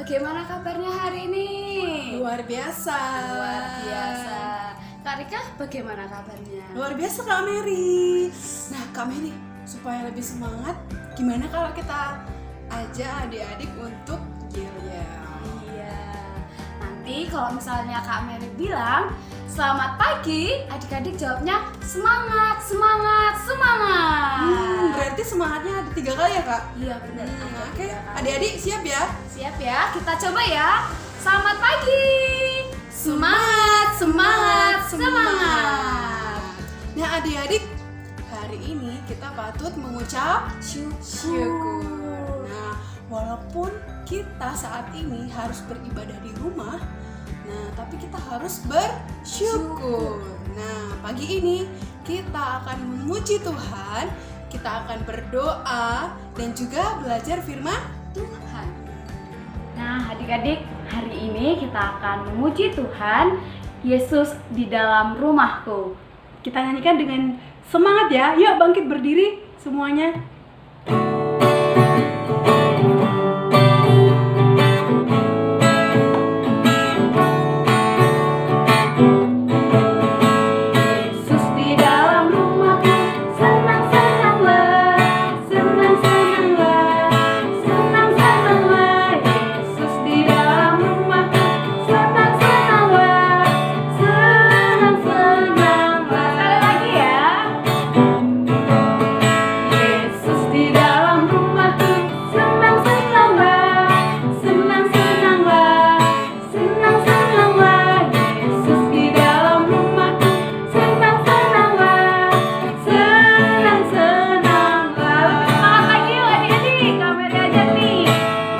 bagaimana kabarnya hari ini? Luar biasa. Luar biasa. Kak Rika, bagaimana kabarnya? Luar biasa Kak Mary. Nah Kak Mary, supaya lebih semangat, gimana kalau kita ajak adik-adik untuk yel-yel? Iya. Nanti kalau misalnya Kak Mary bilang selamat pagi, adik-adik jawabnya semangat, semangat, semangat. Berarti semangatnya ada 3 kali ya Kak? Iya benar. Oke, adik-adik siap ya? Siap ya, kita coba ya. Selamat pagi. Semangat, semangat, semangat. Nah adik-adik, hari ini kita patut mengucap syukur. Nah, walaupun kita saat ini harus beribadah di rumah, nah tapi kita harus bersyukur. Nah, pagi ini kita akan memuji Tuhan, kita akan berdoa dan juga belajar firman Tuhan. Nah, adik-adik, hari ini kita akan memuji Tuhan, Yesus di dalam rumahku. Kita nyanyikan dengan semangat ya. Yuk bangkit berdiri semuanya. Yesus di dalam rumahku, senang-senanglah, senang-senanglah, senang-senanglah. Yesus di dalam rumahku, senang-senanglah, senang-senanglah. Sekali lagi ya. Yesus di dalam rumahku, senang-senanglah, senang-senanglah, senang-senanglah. Yesus di dalam rumahku, senang-senanglah, senang-senanglah. Semangat lagi yuk adik-adik, kamera aja nih.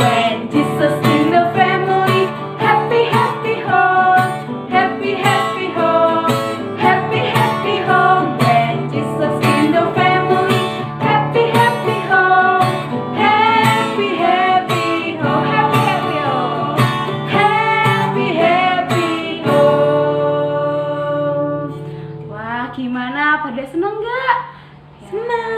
When Jesus in the family, happy happy home, happy happy home, happy happy home. When Jesus in the family, happy happy home, happy happy home, happy happy home, happy happy home. Wah, gimana? Pada seneng gak?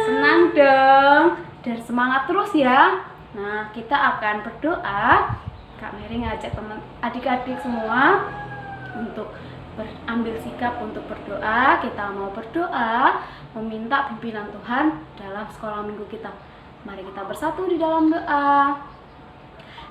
Senang dong. Dan semangat terus ya. Nah, kita akan berdoa. Kak Mary ngajak teman adik-adik semua untuk ambil sikap untuk berdoa. Kita mau berdoa, meminta pimpinan Tuhan dalam sekolah minggu kita. Mari kita bersatu di dalam doa.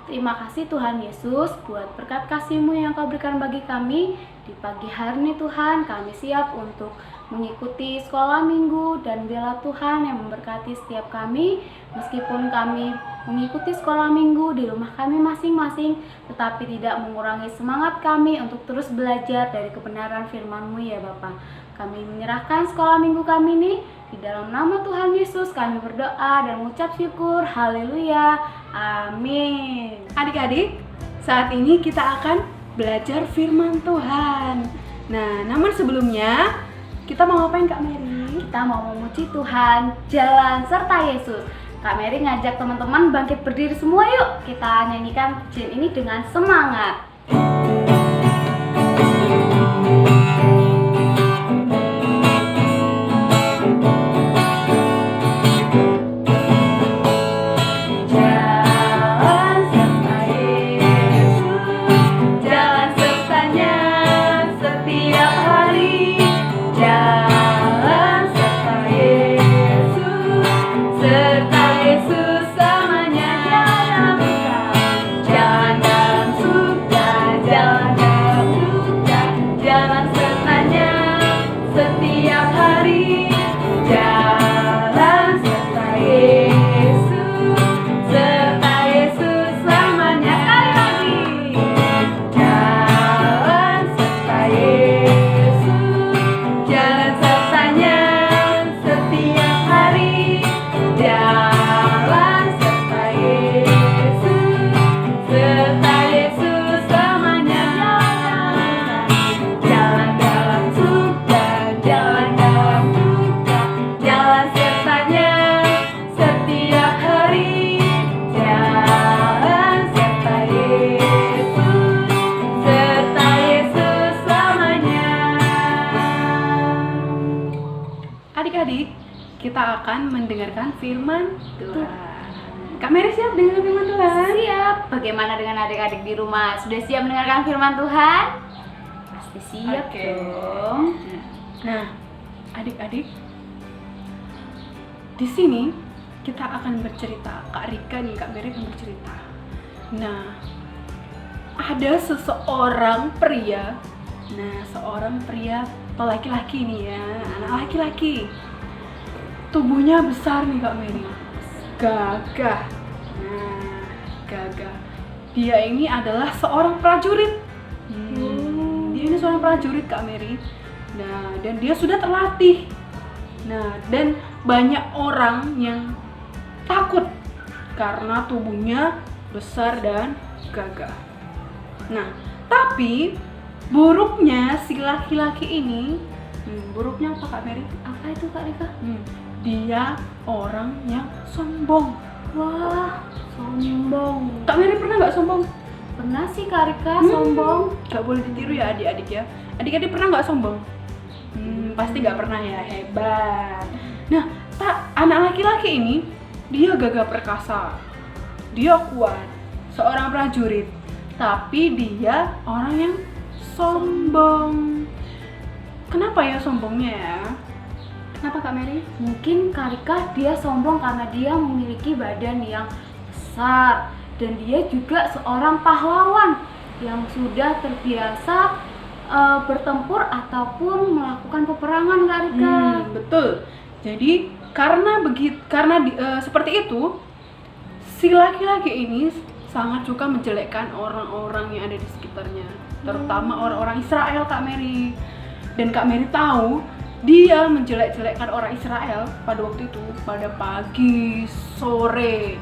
Terima kasih Tuhan Yesus buat berkat kasih-Mu yang Kau berikan bagi kami. Di pagi hari ini Tuhan, kami siap untuk mengikuti sekolah minggu dan biarlah Tuhan yang memberkati setiap kami. Meskipun kami mengikuti sekolah minggu di rumah kami masing-masing, tetapi tidak mengurangi semangat kami untuk terus belajar dari kebenaran firman-Mu ya Bapa. Kami menyerahkan sekolah minggu kami ini di dalam nama Tuhan Yesus. Kami berdoa dan mengucap syukur. Haleluya. Amin. Adik-adik, saat ini kita akan belajar firman Tuhan. Nah, namun sebelumnya kita mau ngapain Kak Mary? Kita mau memuji Tuhan, jalan serta Yesus. Kak Mary ngajak teman-teman bangkit berdiri semua yuk. Kita nyanyikan pujian ini dengan semangat. Jalan serta Yesus, jalan sertanya setiap hari. Jalan serta Yesus, serta Yesus selamanya. Jalan dalam suka, jalan dalam duka, jalan sertanya setiap hari. Jalan serta Yesus, serta Yesus selamanya. Sekali lagi. Jalan serta Yesus, jalan sertanya setiap hari. Jalan serta Yesus, serta Yesus selamanya. Jalan dalam suka, jalan dalam duka, jalan sertanya setiap hari. Jalan serta Yesus, serta Yesus selamanya. Adik-adik, kita akan mendengarkan firman Tuhan. Kak Mary siap dengan firman Tuhan? Siap. Bagaimana dengan adik-adik di rumah? Sudah siap mendengarkan firman Tuhan? Pasti siap Oke. dong. Nah, adik-adik, di sini kita akan bercerita. Kak Rika nih, Kak Mary akan bercerita. Nah, ada seseorang pria. Nah, seorang pria atau laki-laki nih ya, anak laki-laki. Tubuhnya besar nih Kak Mary. Gagah. Nah, gagah. Dia ini adalah seorang prajurit. Dia ini seorang prajurit Kak Mary. Nah, dan dia sudah terlatih. Nah, dan banyak orang yang takut karena tubuhnya besar dan gagah. Nah, tapi buruknya si laki-laki ini, buruknya apa Kak Mary? Apa itu Kak Rika? Dia orang yang sombong. Wah, sombong. Kak Mary pernah nggak sombong? Pernah sih Kak Rika sombong. Gak boleh ditiru ya adik-adik ya. Adik-adik pernah nggak sombong? Pasti nggak pernah ya, hebat. Nah, anak laki-laki ini dia gagah perkasa, dia kuat, seorang prajurit. Tapi dia orang yang sombong. Kenapa ya sombongnya ya? Kenapa Kak Mary? Mungkin Kak Rika dia sombong karena dia memiliki badan yang besar. Dan dia juga seorang pahlawan yang sudah terbiasa bertempur ataupun melakukan peperangan Kak Rika. Betul. Jadi seperti itu, si laki-laki ini sangat suka menjelekkan orang-orang yang ada di sekitarnya, terutama orang-orang Israel Kak Mary. Dan Kak Mary tahu dia menjelek-jelekkan orang Israel pada waktu itu, pada pagi, sore.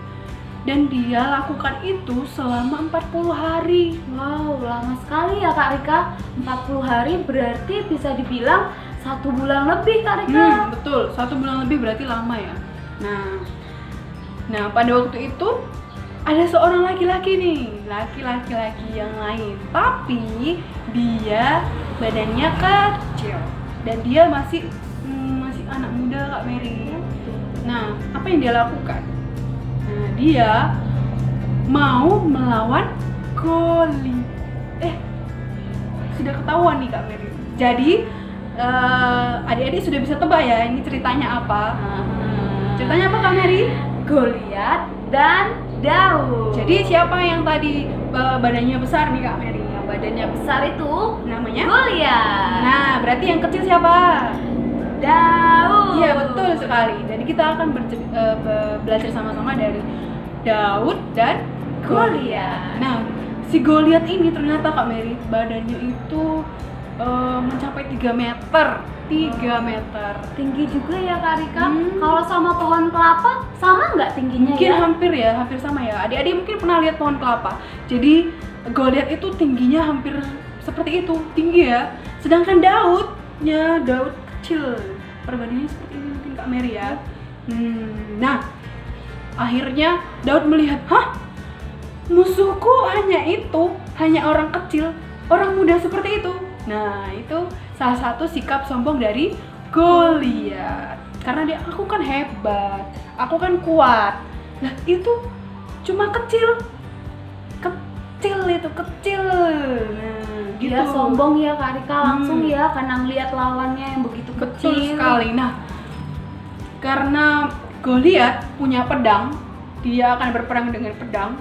Dan dia lakukan itu selama 40 hari. Wow, lama sekali ya Kak Rika. 40 hari berarti bisa dibilang 1 bulan lebih Kak Rika. Betul, 1 bulan lebih berarti lama ya. Nah pada waktu itu ada seorang laki-laki nih, laki-laki yang lain. Tapi dia badannya kecil dan dia masih anak muda Kak Mary. Nah, apa yang dia lakukan? Nah, dia mau melawan Goliat. Sudah ketahuan nih Kak Mary. Jadi adik-adik sudah bisa tebak ya ini ceritanya apa? Ceritanya apa Kak Mary? Goliat dan Daud. Jadi siapa yang tadi badannya besar nih Kak Mary? Yang badannya besar itu Namanya? Goliat. Nah, berarti yang kecil siapa? Daud. Iya, betul sekali. Jadi kita akan belajar sama-sama dari Daud dan Goliat. Nah, si Goliat ini ternyata Kak Mary badannya itu mencapai 3 meter. 3 meter. Tinggi juga ya Kak Rika. Kalau sama pohon kelapa sama nggak tingginya Mungkin ya? hampir sama ya. Adik-adik mungkin pernah lihat pohon kelapa. Jadi Goliat itu tingginya hampir seperti itu, tinggi ya. Sedangkan Daud kecil, perbandingannya seperti ini mungkin Kak Mary ya. Nah, akhirnya Daud melihat, musuhku hanya orang kecil, orang muda seperti itu. Nah, itu salah satu sikap sombong dari Goliat. Karena aku kan hebat, aku kan kuat. Nah, itu cuma kecil. Nah, gitu. Dia sombong ya Kak Rika langsung ya karena melihat lawannya yang begitu Betul kecil. sekali. Nah, karena Goliat punya pedang, dia akan berperang dengan pedang.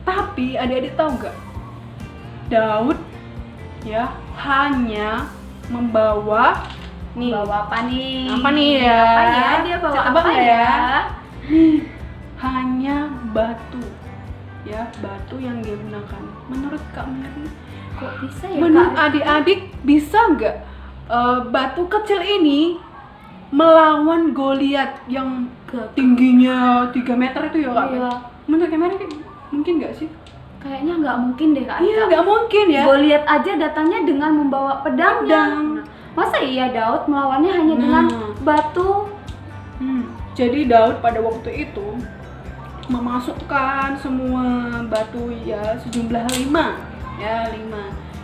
Tapi adik-adik tahu nggak? Daud ya hanya membawa Bawa apa nih? Apa nih ya? Apa ya? Dia bawa Bisa tebak apa nggak ya? hanya batu. Ya, batu yang dia gunakan. Menurut Kak Mary, Kok bisa ya menurut Kak? adik-adik bisa nggak batu kecil ini melawan Goliat yang tingginya 3 meter itu ya Kak? Iya. Menurut Kak Mary mungkin nggak sih? Kayaknya nggak mungkin deh Kak. Iya, nggak mungkin ya. Goliat aja datangnya dengan membawa pedangnya. Pedang. Masa iya Daud melawannya hanya dengan batu? Jadi Daud pada waktu itu memasukkan semua batu ya sejumlah 5.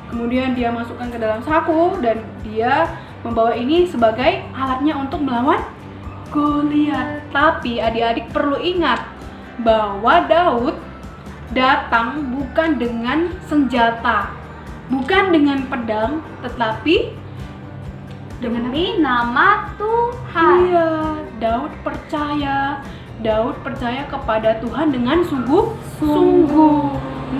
Kemudian dia masukkan ke dalam saku dan dia membawa ini sebagai alatnya untuk melawan Goliat. Tapi adik-adik perlu ingat, bahwa Daud datang bukan dengan senjata, bukan dengan pedang, tetapi demi nama Tuhan. iya, Daud percaya kepada Tuhan dengan sungguh-sungguh.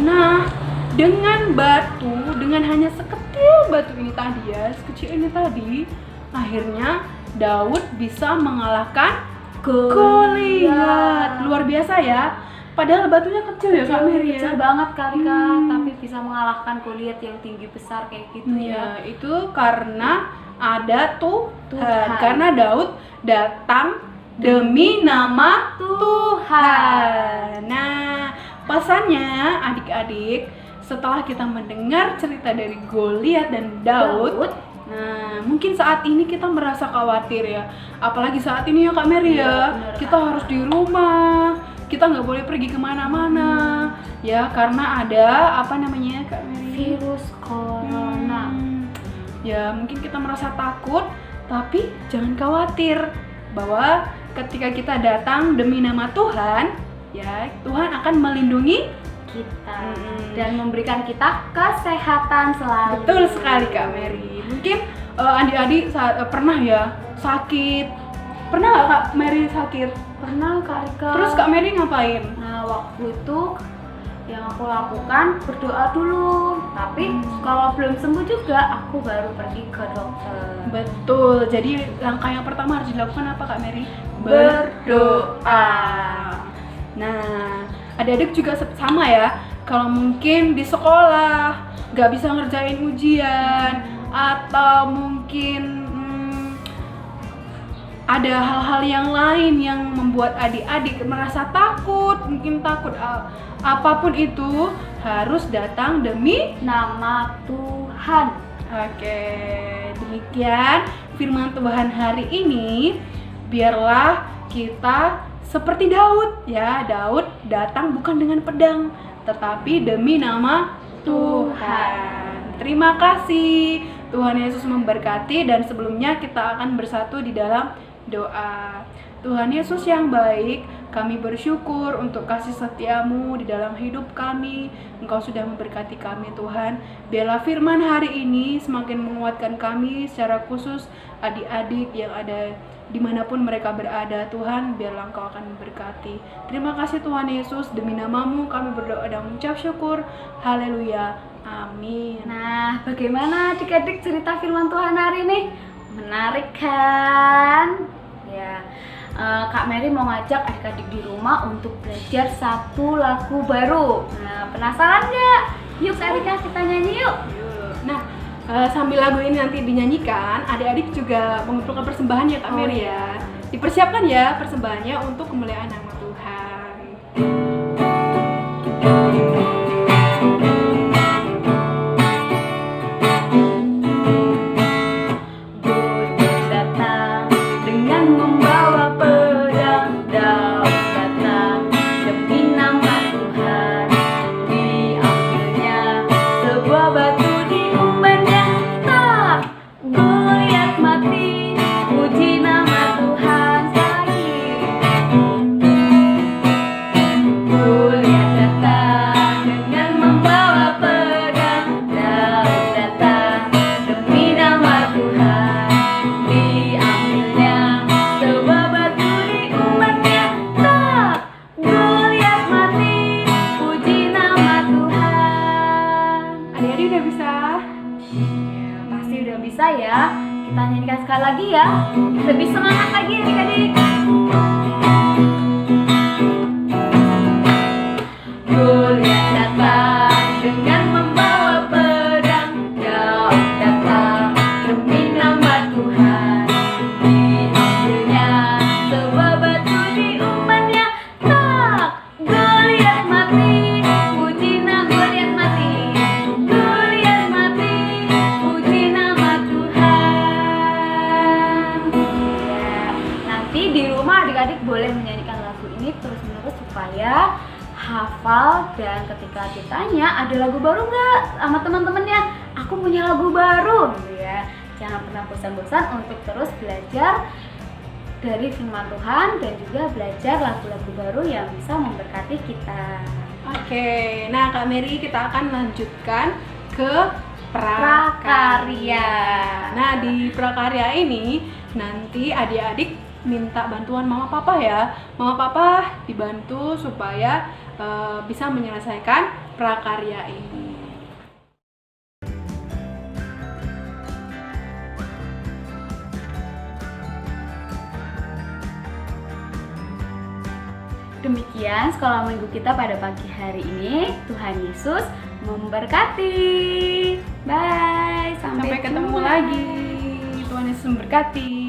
Nah, dengan batu, dengan hanya sekecil batu ini tadi ya, sekecil ini tadi, akhirnya Daud bisa mengalahkan Goliat. Luar biasa ya. Padahal batunya kecil ya Kak Mary ya. Kecil banget kali Kak, tapi bisa mengalahkan Goliat yang tinggi besar kayak gitu ya. Ya, itu karena ada Tuhan. Tuhan. Karena Daud datang demi nama Tuhan. Nah, pesannya adik-adik, setelah kita mendengar cerita dari Goliat dan Daud, nah mungkin saat ini kita merasa khawatir ya, apalagi saat ini ya Kak Mary ya, bener, kita harus di rumah, kita nggak boleh pergi kemana-mana ya, karena ada apa namanya Kak Mary? Virus corona. Ya mungkin kita merasa takut, tapi jangan khawatir bahwa ketika kita datang demi nama Tuhan, ya Tuhan akan melindungi Kita dan memberikan kita kesehatan selalu. Betul sekali Kak Mary. Mungkin adik-adik pernah ya sakit. Pernah nggak Kak Mary sakit? Pernah Kak Rika. Terus Kak Mary ngapain? Nah waktu itu yang aku lakukan berdoa dulu. Tapi kalau belum sembuh juga aku baru pergi ke dokter. Betul. Jadi langkah yang pertama harus dilakukan apa Kak Mary? Berdoa. Nah, adik-adik juga sama ya. Kalau mungkin di sekolah nggak bisa ngerjain ujian, atau mungkin ada hal-hal yang lain yang membuat adik-adik merasa takut, mungkin takut apapun itu, harus datang demi Nama Tuhan. Oke, demikian firman Tuhan hari ini. Biarlah kita seperti Daud ya. Daud datang bukan dengan pedang, tetapi demi nama Tuhan. Terima kasih. Tuhan Yesus memberkati, dan sebelumnya kita akan bersatu di dalam doa. Tuhan Yesus yang baik, kami bersyukur untuk kasih setiamu di dalam hidup kami. Engkau sudah memberkati kami Tuhan. Biarlah firman hari ini semakin menguatkan kami, secara khusus adik-adik yang ada dimanapun mereka berada. Tuhan, biarlah Engkau akan memberkati. Terima kasih Tuhan Yesus, demi namamu kami berdoa dan mengucap syukur. Haleluya, amin. Nah, bagaimana adik-adik cerita firman Tuhan hari ini? Menarik kan? Ya, Kak Mary mau ngajak adik-adik di rumah untuk belajar satu lagu baru. Nah, penasaran nggak? Yuk Kak Rika, kita nyanyi yuk. Nah, sambil lagu ini nanti dinyanyikan, adik-adik juga mengumpulkan persembahan ya Kak Mary ya. Dipersiapkan ya persembahannya untuk kemuliaan nama Tuhan. Goliat datang dengan membawa pedang. Daud datang demi nama Tuhan. Diambilnya sebuah batu, diumbarnya tak. Goliat mati, puji nama Tuhan sekali. Goliat datang dengan membawa pedang. Daud datang demi nama Tuhan. Diambilnya sebuah batu, diumbarnya tak. Goliat mati, puji nama Tuhan. Adik-adik udah bisa? Ya, pasti udah bisa ya. Kita nyanyikan sekali lagi ya. Lebih semangat lagi adik-adik. Goliat datang dengan membawa pedang. Daud datang demi nama Tuhan. Diambilnya sebuah batu, diumbarnya tak. Goliat mati, puji nama Goliat mati. Goliat mati, puji nama Tuhan. Ya, nanti di rumah adik-adik boleh menyanyikan lagu ini terus-menerus supaya hafal, dan ketika ditanya ada lagu baru nggak sama teman-temannya, aku punya lagu baru gitu ya. Jangan pernah bosan-bosan untuk terus belajar dari firman Tuhan dan juga belajar lagu-lagu baru yang bisa memberkati kita. Oke, nah Kak Mary, kita akan lanjutkan ke Prakarya. Nah, di prakarya ini nanti adik-adik minta bantuan mama papa ya. Mama papa dibantu supaya bisa menyelesaikan prakarya ini. Demikian sekolah minggu kita pada pagi hari ini. Tuhan Yesus memberkati. Bye. Sampai ketemu lagi. Tuhan Yesus memberkati.